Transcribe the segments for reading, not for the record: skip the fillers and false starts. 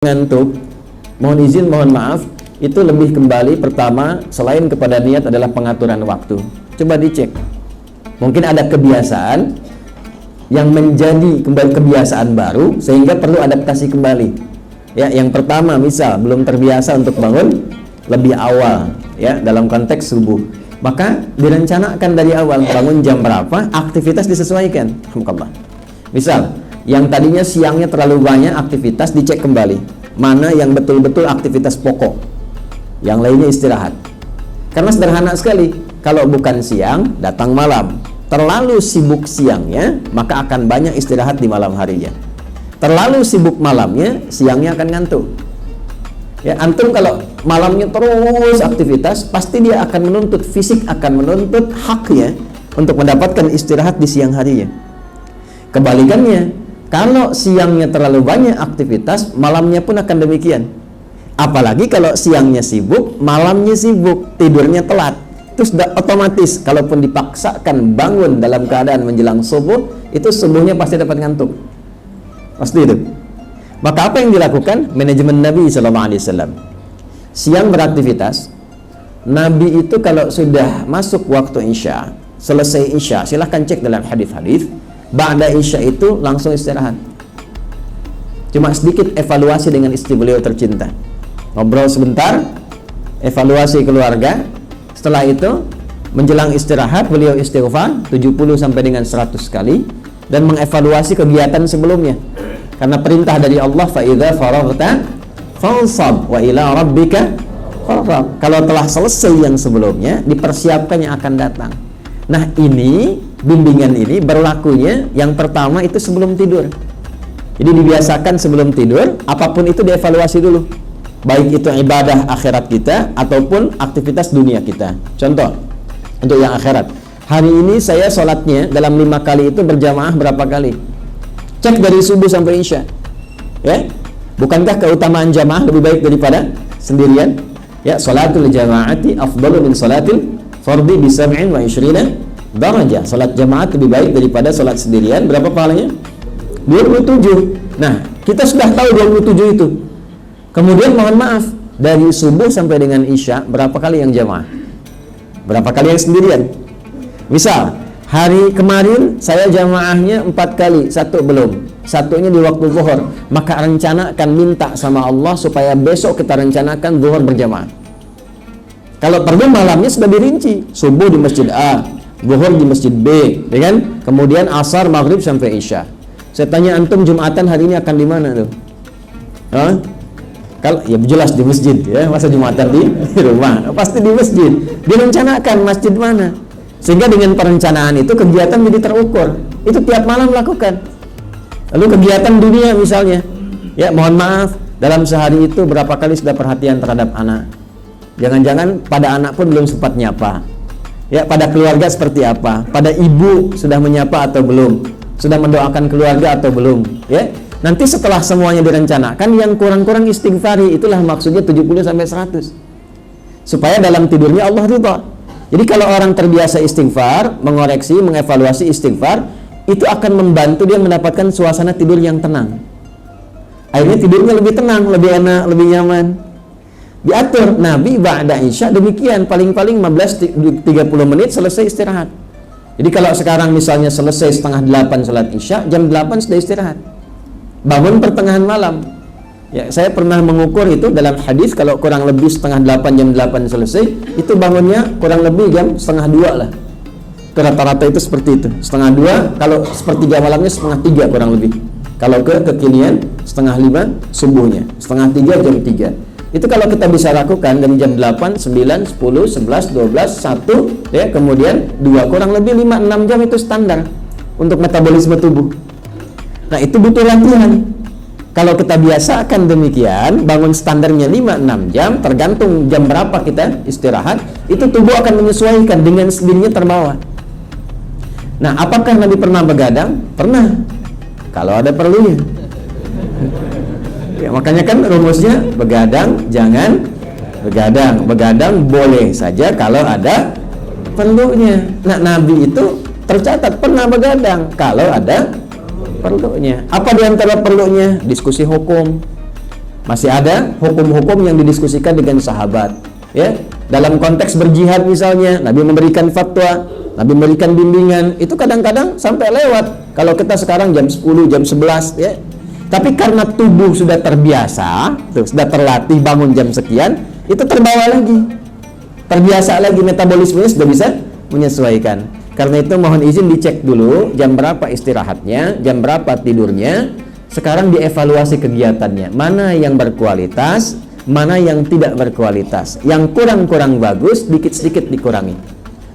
ngantuk, mohon izin, mohon maaf, itu lebih kembali pertama selain kepada niat adalah pengaturan waktu. Coba dicek. Mungkin ada kebiasaan yang menjadi kembali kebiasaan baru sehingga perlu adaptasi kembali. Ya, yang pertama misal belum terbiasa untuk bangun lebih awal ya dalam konteks subuh. Maka direncanakan dari awal bangun jam berapa, aktivitas disesuaikan. Alhamdulillah. Misal yang tadinya siangnya terlalu banyak aktivitas, dicek kembali mana yang betul-betul aktivitas pokok, yang lainnya istirahat. Karena sederhana sekali, kalau bukan siang datang malam. Terlalu sibuk siangnya maka akan banyak istirahat di malam harinya. Terlalu sibuk malamnya, siangnya akan ngantuk. Ya, antum kalau malamnya terus aktivitas, pasti dia akan menuntut, fisik akan menuntut haknya untuk mendapatkan istirahat di siang harinya. Kebalikannya, kalau siangnya terlalu banyak aktivitas, malamnya pun akan demikian. Apalagi kalau siangnya sibuk, malamnya sibuk, tidurnya telat. Terus otomatis, kalaupun dipaksakan bangun dalam keadaan menjelang subuh, itu subuhnya pasti dapat ngantuk. Pasti itu. Maka apa yang dilakukan? Manajemen Nabi SAW. Siang beraktivitas. Nabi itu kalau sudah masuk waktu Isya, selesai Isya, silahkan cek dalam hadis-hadis. Ba'da Isya itu langsung istirahat. Cuma sedikit evaluasi dengan istri beliau tercinta. Ngobrol sebentar, evaluasi keluarga. Setelah itu, menjelang istirahat, beliau istighfar 70 sampai dengan 100 kali dan mengevaluasi kegiatan sebelumnya. Karena perintah dari Allah, fa idza faraghta fansab wa ila rabbika farghab. Kalau telah selesai yang sebelumnya, dipersiapkan yang akan datang. Nah, ini bimbingan ini berlakunya yang pertama itu sebelum tidur. Jadi dibiasakan sebelum tidur, apapun itu dievaluasi dulu. Baik itu ibadah akhirat kita ataupun aktivitas dunia kita. Contoh, untuk yang akhirat. Hari ini saya sholatnya dalam 5 kali itu berjamaah berapa kali? Cek dari subuh sampai isya. Ya, bukankah keutamaan jamaah lebih baik daripada sendirian? Ya, sholatul jamaati afdalu min sholatil fardi bi 27 darajah. Salat jamaah lebih baik daripada salat sendirian. Berapa pahalanya? 27. Nah, kita sudah tahu 27 itu. Kemudian mohon maaf, dari subuh sampai dengan isya berapa kali yang jamaah? Berapa kali yang sendirian? Misal, hari kemarin saya jamaahnya 4 kali, satu belum. Satunya di waktu zuhur. Maka rencanakan, minta sama Allah supaya besok kita rencanakan zuhur berjamaah. Kalau perlu malamnya sudah dirinci. Subuh di masjid A, zuhur di masjid B, ya kan? Kemudian asar, maghrib sampai isya. Saya tanya antum Jumatan hari ini akan di mana tuh? Hah? Kalau ya jelas di masjid ya, masa Jumatan di rumah? Pasti di masjid. Direncanakan masjid mana? Sehingga dengan perencanaan itu kegiatan jadi terukur. Itu tiap malam lakukan. Lalu kegiatan dunia misalnya, ya mohon maaf, dalam sehari itu berapa kali sudah perhatian terhadap anak? Jangan-jangan pada anak pun belum sempat nyapa. Ya, pada keluarga seperti apa? Pada ibu sudah menyapa atau belum? Sudah mendoakan keluarga atau belum? Ya. Nanti setelah semuanya direncanakan, yang kurang-kurang istighfari, itulah maksudnya 70 sampai 100. Supaya dalam tidurnya Allah ridha. Jadi kalau orang terbiasa istighfar, mengoreksi, mengevaluasi istighfar, itu akan membantu dia mendapatkan suasana tidur yang tenang. Akhirnya tidurnya lebih tenang, lebih enak, lebih nyaman. Diatur Nabi ba'da isya demikian, paling-paling 15-30 menit selesai istirahat. Jadi kalau sekarang misalnya selesai setengah 8 salat isya, jam 8 sudah istirahat. Bangun pertengahan malam. Ya, saya pernah mengukur itu dalam hadis, kalau kurang lebih setengah 8, jam 8 selesai, itu bangunnya kurang lebih jam setengah 2 lah. Rata-rata itu seperti itu. Setengah 2, kalau sepertiga malamnya setengah 3 kurang lebih. Kalau kekinian setengah 5 subuhnya, setengah 3 jam 3. Itu kalau kita bisa lakukan dari jam 8, 9, 10, 11, 12, 1 ya, kemudian 2, kurang lebih 5, 6 jam itu standar untuk metabolisme tubuh. Nah, itu butuh latihan. Kalau kita biasakan demikian, bangun standarnya 5, 6 jam, tergantung jam berapa kita istirahat, itu tubuh akan menyesuaikan, dengan sendirinya terbawa. Nah, apakah Nabi pernah begadang? Pernah. Kalau ada perlunya. Ya, makanya kan rumusnya begadang jangan begadang. Begadang boleh saja kalau ada perlunya. Nah, Nabi itu tercatat pernah begadang kalau ada perlunya. Apa di antara perlunya? Diskusi hukum. Masih ada hukum-hukum yang didiskusikan dengan sahabat, ya. Dalam konteks berjihad misalnya, Nabi memberikan fatwa, Nabi memberikan bimbingan, itu kadang-kadang sampai lewat. Kalau kita sekarang jam 10, jam 11, ya. Tapi karena tubuh sudah terbiasa, sudah terlatih bangun jam sekian, itu terbawa lagi. Terbiasa lagi, metabolismenya sudah bisa menyesuaikan. Karena itu mohon izin dicek dulu jam berapa istirahatnya, jam berapa tidurnya. Sekarang dievaluasi kegiatannya, mana yang berkualitas, mana yang tidak berkualitas. Yang kurang-kurang bagus, sedikit-sedikit dikurangi.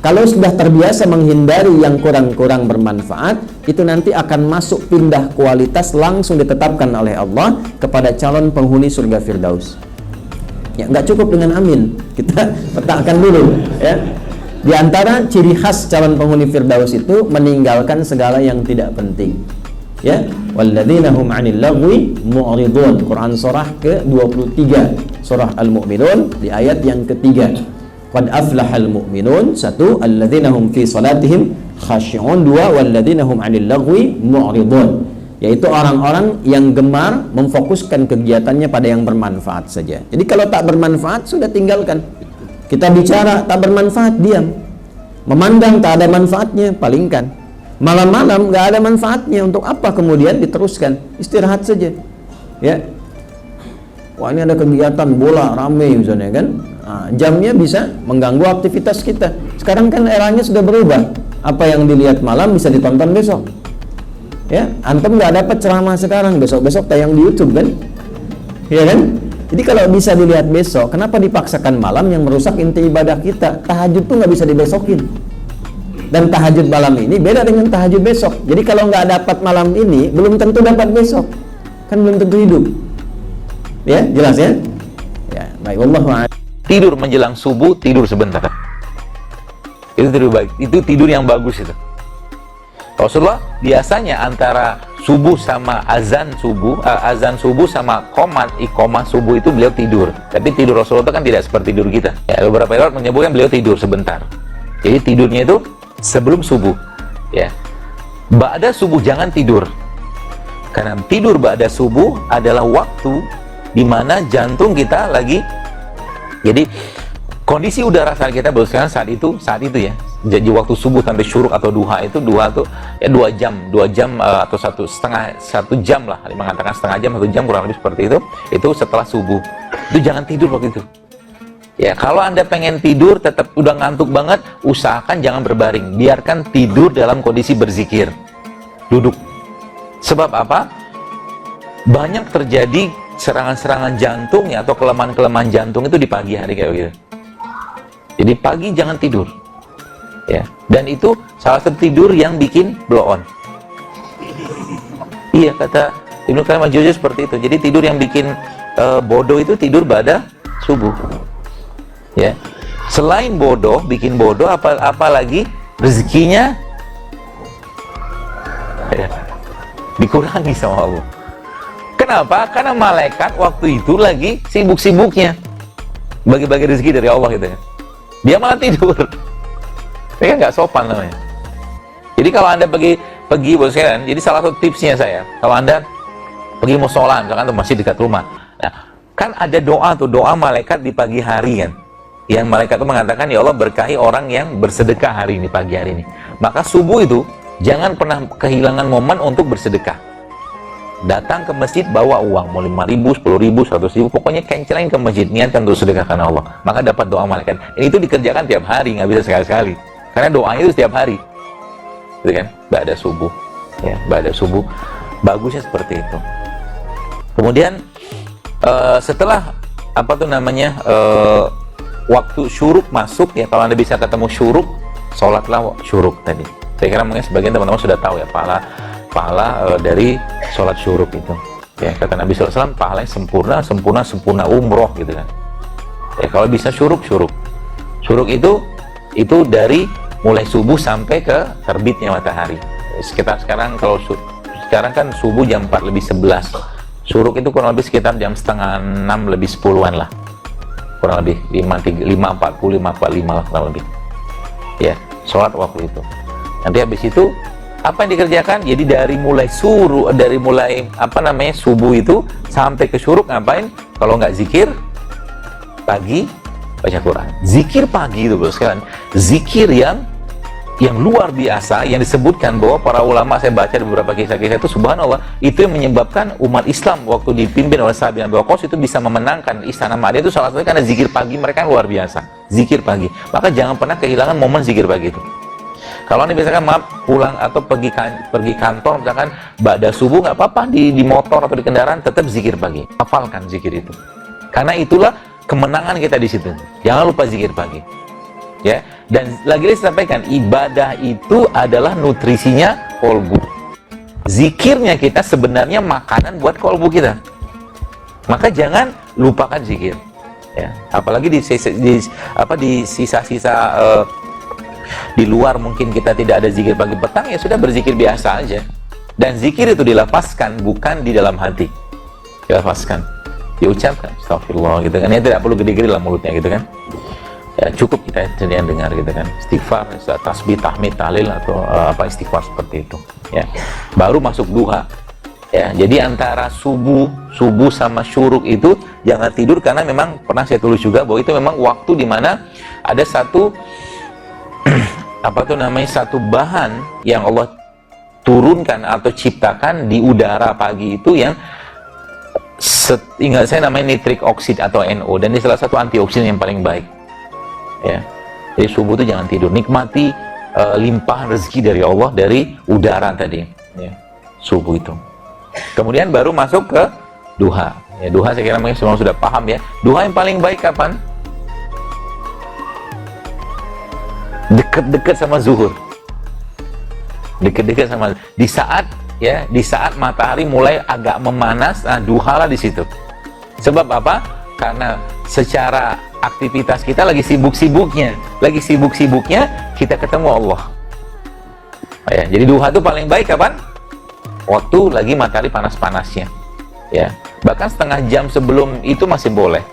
Kalau sudah terbiasa menghindari yang kurang-kurang bermanfaat, itu nanti akan masuk pindah kualitas, langsung ditetapkan oleh Allah kepada calon penghuni surga Firdaus. Ya, nggak cukup dengan amin, kita petakan dulu, ya. Di antara ciri khas calon penghuni Firdaus itu meninggalkan segala yang tidak penting, ya. Walladzina hum 'anil lagwi mu'ridun. Quran surah ke-23, surah Al-Mu'minun di ayat yang ketiga. Qad aflahal mu'minun, 1, alladzina hum fi salatihim khashi'un, 2, walladzina hum 'anil lagwi mu'ridun, yaitu orang-orang yang gemar memfokuskan kegiatannya pada yang bermanfaat saja. Jadi kalau tak bermanfaat, sudah tinggalkan. Kita bicara tak bermanfaat, diam. Memandang tak ada manfaatnya, palingkan. Malam-malam nggak ada manfaatnya, untuk apa kemudian diteruskan? Istirahat saja, ya. Wah, ini ada kegiatan bola rame misalnya kan, nah, jamnya bisa mengganggu aktivitas kita. Sekarang kan eranya sudah berubah, apa yang dilihat malam bisa ditonton besok, ya. Antum nggak dapat ceramah sekarang, besok-besok tayang di YouTube kan, ya kan. Jadi kalau bisa dilihat besok, kenapa dipaksakan malam yang merusak inti ibadah kita? Tahajud tuh nggak bisa dibesokin. Dan tahajud malam ini beda dengan tahajud besok. Jadi kalau nggak dapat malam ini, belum tentu dapat besok. Kan belum tentu hidup. Ya, jelas ya? Ya, baik. Wallahu a'lam. Tidur menjelang subuh, tidur sebentar. Itu tidur baik. Itu tidur yang bagus itu. Rasulullah biasanya antara subuh sama azan subuh sama iqamah subuh itu beliau tidur. Tapi tidur Rasulullah itu kan tidak seperti tidur kita. Ya, beberapa riwayat menyebutkan beliau tidur sebentar. Jadi tidurnya itu sebelum subuh, ya. Ba'da subuh jangan tidur. Karena tidur ba'da subuh adalah waktu di mana jantung kita lagi, jadi kondisi udara saat kita berusaha saat itu ya. Jadi waktu subuh sampai syuruk atau duha itu ya 2 jam atau satu jam lah, mengatakan setengah jam, 1 jam kurang lebih seperti itu setelah subuh. Itu jangan tidur waktu itu. Ya, kalau Anda pengen tidur tetap udah ngantuk banget, usahakan jangan berbaring, biarkan tidur dalam kondisi berzikir, duduk. Sebab apa? Banyak terjadi serangan-serangan jantung ya, atau kelemahan-kelemahan jantung itu di pagi hari kayak gitu. Jadi pagi jangan tidur. Ya, dan itu salah satu tidur yang bikin blow on. Iya, kata Ibnu Qayyim al-Jauziyah seperti itu. Jadi tidur yang bikin bodoh itu tidur pada subuh. Ya. Selain bodoh, bikin bodoh, apalagi rezekinya ya, dikurangi sama Allah. Kenapa? Karena malaikat waktu itu lagi sibuk-sibuknya bagi-bagi rezeki dari Allah gitu ya. Dia malah tidur. Ini kan nggak sopan namanya. Jadi kalau Anda pergi bos sekalian, jadi salah satu tipsnya saya, kalau Anda pergi musola, misalkan tuh masih dekat rumah, nah, kan ada doa malaikat di pagi hari kan, yang malaikat itu mengatakan, ya Allah berkahi orang yang bersedekah hari ini, pagi hari ini. Maka subuh itu jangan pernah kehilangan momen untuk bersedekah. Datang ke masjid bawa uang, mau 5.000, 10.000, 100.000, pokoknya kencelin ke masjid, niatkan untuk sedekah karena Allah, maka dapat doa malaikat. Ini itu dikerjakan tiap hari, nggak bisa sekali-sekali. Karena doanya itu setiap hari, gitu kan? Ba'da subuh, ya, ba'da subuh, bagusnya seperti itu. Kemudian setelah waktu syuruk masuk ya, kalau Anda bisa ketemu syuruk, sholatlah syuruk tadi. Saya kira mungkin sebagian teman-teman sudah tahu ya pahala dari sholat syuruk itu. Ya, kata Nabi SAW, pahalanya sempurna umroh gitu kan. Ya, kalau bisa syuruk itu dari mulai subuh sampai ke terbitnya matahari. Sekitar sekarang kan subuh jam 4:11. Syuruk itu kurang lebih sekitar jam 5:30 lebih 10-an lah. Kurang lebih 5:40, 5:45 lah kurang lebih. Ya, sholat waktu itu. Nanti habis itu Apa yang dikerjakan? Jadi dari mulai subuh itu sampai ke syuruk ngapain? Kalau nggak zikir pagi, baca Quran. Zikir pagi itu bos sekalian, zikir yang luar biasa, yang disebutkan bahwa para ulama, saya baca di beberapa kisah-kisah itu, subhanallah, itu yang menyebabkan umat Islam waktu dipimpin oleh Sa'ad bin Abi Waqqas itu bisa memenangkan istana Makkah itu salah satunya karena zikir pagi mereka luar biasa, zikir pagi. Maka jangan pernah kehilangan momen zikir pagi itu. Kalau nih misalkan pulang atau pergi kantor misalkan ba'da subuh, nggak apa-apa di motor atau di kendaraan, tetap zikir pagi, hafalkan zikir itu, karena itulah kemenangan kita di situ. Jangan lupa zikir pagi. Ya, dan lagi saya sampaikan, ibadah itu adalah nutrisinya kolbu. Zikirnya kita sebenarnya makanan buat kolbu kita. Maka jangan lupakan zikir. Ya, apalagi di sisa-sisa di luar mungkin kita tidak ada zikir pagi petang, ya sudah berzikir biasa aja. Dan zikir itu dilafazkan, bukan di dalam hati. Dilafazkan, diucapkan, astagfirullah gitu kan. Ya tidak perlu gede-gede lah mulutnya gitu kan. Ya, cukup kita sendirian dengar gitu kan, istighfar, tasbih, tahmid, tahlil atau istighfar seperti itu ya. Baru masuk duha ya. Jadi antara subuh sama syuruk itu jangan tidur, karena memang pernah saya tulis juga bahwa itu memang waktu di mana ada satu satu bahan yang Allah turunkan atau ciptakan di udara pagi itu yang ingat saya namanya nitrik oksid atau NO, dan ini salah satu antioksidan yang paling baik. Ya, jadi subuh itu jangan tidur, nikmati limpahan rezeki dari Allah dari udara tadi, ya, subuh itu. Kemudian baru masuk ke duha. Ya, duha saya kira mungkin semua sudah paham ya. Duha yang paling baik kapan? Deket-deket sama zuhur, deket-deket sama di saat matahari mulai agak memanas. Nah, duha lah di situ. Sebab apa? Karena secara aktivitas kita lagi sibuk-sibuknya kita ketemu Allah. Ya, jadi duha itu paling baik kapan? Waktu lagi matahari panas-panasnya. Ya, bahkan setengah jam sebelum itu masih boleh.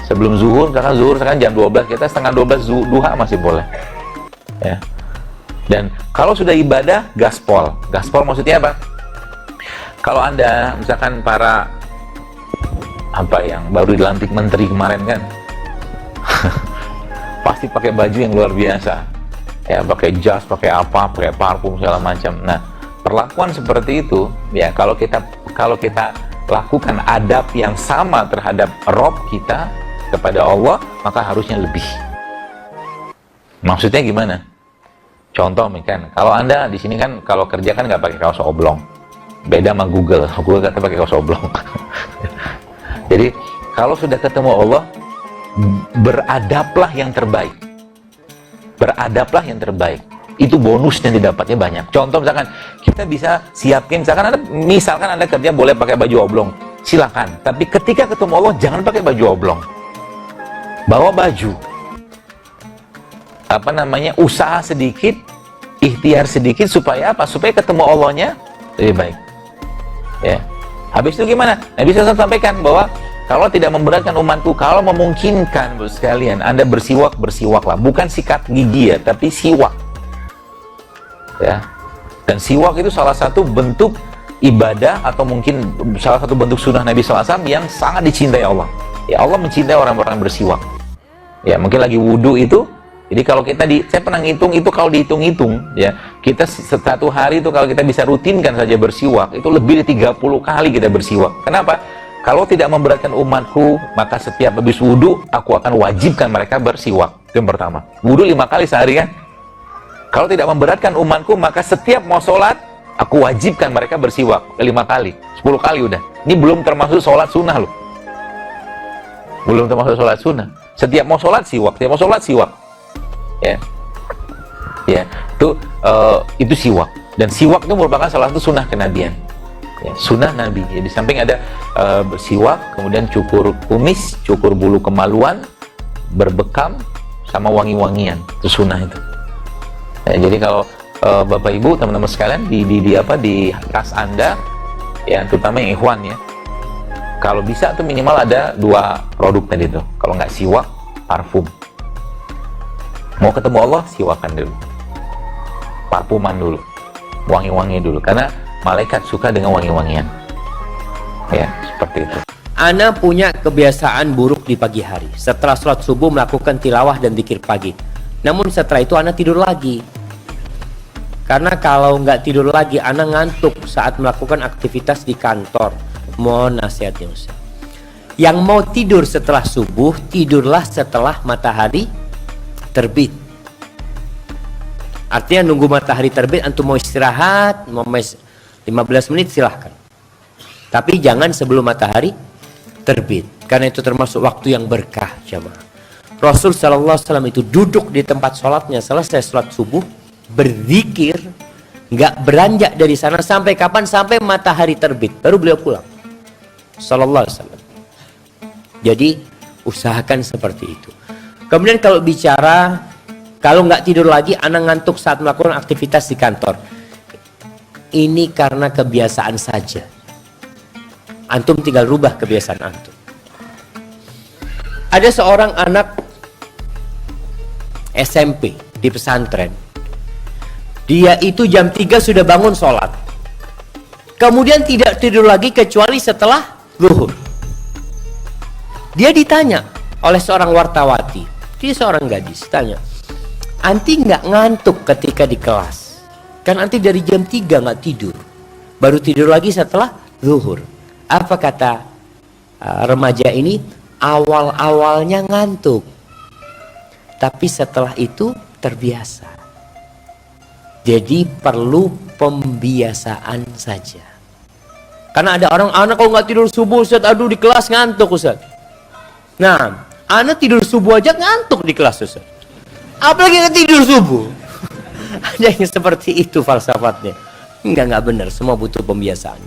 Sebelum zuhur, misalkan jam 12, kita setengah 12 duha masih boleh. Ya. Dan kalau sudah ibadah, gaspol. Gaspol maksudnya apa? Kalau Anda misalkan para yang baru dilantik menteri kemarin kan, pasti pakai baju yang luar biasa ya, pakai jas, pakai parfum segala macam. Nah, perlakuan seperti itu ya, kalau kita lakukan adab yang sama terhadap Rob kita kepada Allah, maka harusnya lebih. Maksudnya gimana? Contoh kan, kalau Anda di sini kan kalau kerja kan nggak pakai kaos oblong, beda sama Google kata pakai kaos oblong. Jadi kalau sudah ketemu Allah, beradablah yang terbaik. Beradablah yang terbaik. Itu bonusnya didapatnya banyak. Contoh misalkan kita bisa siapin, misalkan Anda kerja boleh pakai baju oblong, silakan. Tapi ketika ketemu Allah jangan pakai baju oblong. Bawa baju. Usaha sedikit, ikhtiar sedikit supaya apa? Supaya ketemu Allahnya lebih baik. Ya. Habis itu gimana? Nabi SAW sampaikan bahwa kalau tidak memberatkan umatku, kalau memungkinkan sekalian Anda bersiwaklah, bukan sikat gigi ya, tapi siwak. Ya. Dan siwak itu salah satu bentuk ibadah atau mungkin salah satu bentuk sunnah Nabi SAW yang sangat dicintai Allah. Ya, Allah mencintai orang-orang bersiwak. Ya, mungkin lagi wudhu itu. Jadi kalau saya pernah ngitung itu, kalau dihitung-hitung ya, kita satu hari itu kalau kita bisa rutinkan saja bersiwak, itu lebih dari 30 kali kita bersiwak. Kenapa? Kalau tidak memberatkan umatku, maka setiap habis wudhu, aku akan wajibkan mereka bersiwak. Itu yang pertama. Wudhu 5 kali sehari kan? Kalau tidak memberatkan umatku, maka setiap mau sholat, aku wajibkan mereka bersiwak 5 kali, 10 kali udah. Ini belum termasuk sholat sunnah loh. Belum termasuk sholat sunnah. Setiap mau sholat siwak, Ya, itu siwak. Dan siwak itu merupakan salah satu sunnah kenabian. Ya, sunnah Nabi. Ya, di samping ada bersiwak, kemudian cukur kumis, cukur bulu kemaluan, berbekam, sama wangi-wangian. Itu sunnah itu. Ya, jadi kalau Bapak Ibu, teman-teman sekalian di tas Anda, ya terutama yang ikhwan ya, kalau bisa tuh minimal ada 2 produk tadi tuh. Kalau nggak siwak, parfum. Mau ketemu Allah, siwakan dulu, parfuman dulu. wangi-wangi dulu, karena malaikat suka dengan wangi-wangian. Ya, seperti itu. Ana punya kebiasaan buruk di pagi hari. Setelah sholat subuh melakukan tilawah dan zikir pagi. Namun setelah itu Ana tidur lagi. Karena kalau nggak tidur lagi, Ana ngantuk saat melakukan aktivitas di kantor. Mohon nasihatnya Ustaz. Yang mau tidur setelah subuh, tidurlah setelah matahari terbit. Artinya nunggu matahari terbit, antum mau istirahat, mau 15 menit silahkan. Tapi jangan sebelum matahari terbit, karena itu termasuk waktu yang berkah jamaah. Rasul sallallahu alaihi wasallam itu duduk di tempat sholatnya selesai sholat subuh, berzikir, nggak beranjak dari sana sampai kapan? Sampai matahari terbit, baru beliau pulang. Sallallahu alaihi wasallam. Jadi usahakan seperti itu. Kemudian kalau bicara, kalau nggak tidur lagi, anak ngantuk saat melakukan aktivitas di kantor. Ini karena kebiasaan saja. Antum tinggal rubah kebiasaan antum. Ada seorang anak SMP di pesantren. Dia itu jam 3 sudah bangun sholat. Kemudian tidak tidur lagi kecuali setelah zuhur. Dia ditanya oleh seorang wartawati. Dia seorang gadis. Tanya, anti nggak ngantuk ketika di kelas? Kan anti dari jam 3 nggak tidur. Baru tidur lagi setelah zuhur. Apa kata remaja ini? Awal-awalnya ngantuk, tapi setelah itu terbiasa. Jadi perlu pembiasaan saja. Karena ada orang, anak kalau nggak tidur subuh Ustaz, aduh di kelas ngantuk Ustaz. Nah, anak tidur subuh aja ngantuk di kelas Ustaz, apalagi nggak tidur subuh. Ada yang seperti itu falsafatnya. Enggak benar, semua butuh pembiasaan.